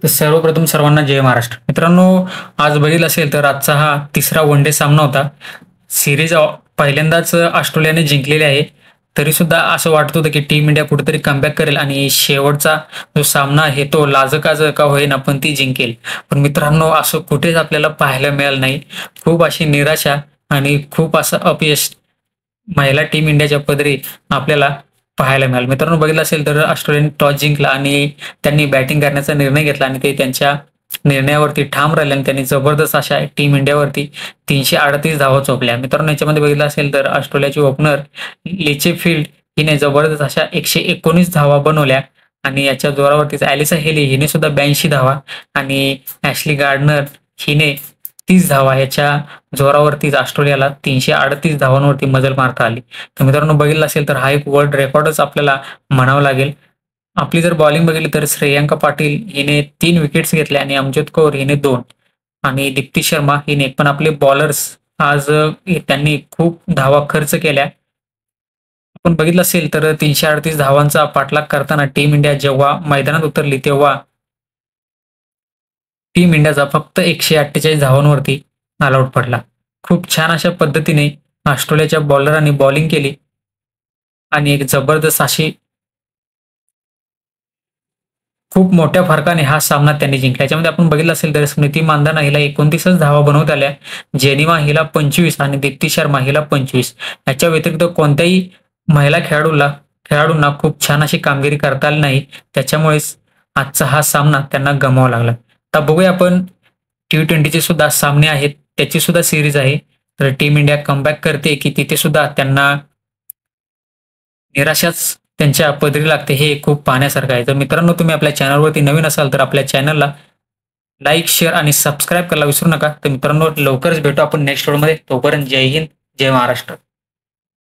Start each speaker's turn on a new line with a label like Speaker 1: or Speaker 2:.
Speaker 1: तर सर्वप्रथम सर्वांना जय महाराष्ट्र. मित्रांनो, आज बघितलं असेल तर आजचा हा तिसरा वन डे सामना होता. सीरीज पहिल्यांदाच ऑस्ट्रेलियाने जिंकलेली आहे. तरीसुद्धा असं वाटत होतं की टीम इंडिया कुठेतरी कमबॅक करेल आणि शेवटचा जो सामना आहे तो लाजकाचं का होईना पण ती जिंकेल. पण मित्रांनो, असं कुठेच आपल्याला पाहायला मिळालं नाही. खूप अशी निराशा आणि खूप असं अपयश महिला टीम इंडियाच्या पदरी आपल्याला पाहायला मिळालं. मित्रांनो, बघितलं असेल तर ऑस्ट्रेलियाने टॉस जिंकला आणि त्यांनी बॅटिंग करण्याचा निर्णय घेतला आणि ते त्यांच्या निर्णयावरती ठाम राहिले आणि त्यांनी जबरदस्त अशा टीम इंडियावरती 338 धावा चोपल्या. मित्रांनो, याच्यामध्ये बघितलं असेल तर ऑस्ट्रेलियाची ओपनर लिचेफिल्ड हिने जबरदस्त अशा 119 धावा बनवल्या आणि याच्या जोरावरतीच ॲलिसा हेली हिने सुद्धा 82 धावा आणि ॲशली गार्डनर हिने 30 धावा याच्या जोरावरतीच ऑस्ट्रेलियाला 338 धावांवरती मजल मारता आली. तर मित्रांनो, बघितलं असेल तर हा एक वर्ल्ड रेकॉर्डच आपल्याला म्हणावं लागेल. आपली जर बॉलिंग बघितली तर श्रेयांका पाटील हिने 3 विकेट्स घेतल्या आणि अमजद कौर हिने 2 आणि दीप्ती शर्मा हिने. पण आपले बॉलर्स आज त्यांनी खूप धावा खर्च केल्या. आपण बघितलं असेल तर 338 धावांचा पाठलाग करताना टीम इंडिया जेव्हा मैदानात उतरली तेव्हा टीम इंडियाचा फक्त 148 धावांवरती ऑल आउट पडला. खूप छान अशा पद्धतीने ऑस्ट्रेलियाच्या बॉलरांनी बॉलिंग केली आणि एक जबरदस्त अशी खूप मोठ्या फरकाने हा सामना त्यांनी जिंकला. याच्यामध्ये आपण बघितलं असेल तर स्मृती मानधना हिला 29च धावा बनवता आल्या. जेनिमा हिला 25 आणि दीप्ती शर्मा हिला 25. याच्या व्यतिरिक्त कोणत्याही महिला खेळाडूंना खूप छान अशी कामगिरी करता आली नाही. त्याच्यामुळेच आजचा हा सामना त्यांना गमवावा लागला. आता बघूया आपण T20चे सुद्धा सामने आहेत. त्याची सुद्धा सीरीज आहे. तर टीम इंडिया कमबॅक करते की तिथे सुद्धा त्यांना निराशाच त्यांच्या पदरी लागते हे खूप पाहण्यासारखं आहे. तर मित्रांनो, तुम्ही आपल्या चॅनलवरती नवीन असाल तर आपल्या चॅनलला लाईक, शेअर आणि सबस्क्राईब करायला विसरू नका. तर मित्रांनो, लवकरच भेटू आपण नेक्स्ट व्हिडिओमध्ये. तोपर्यंत जय हिंद, जय महाराष्ट्र.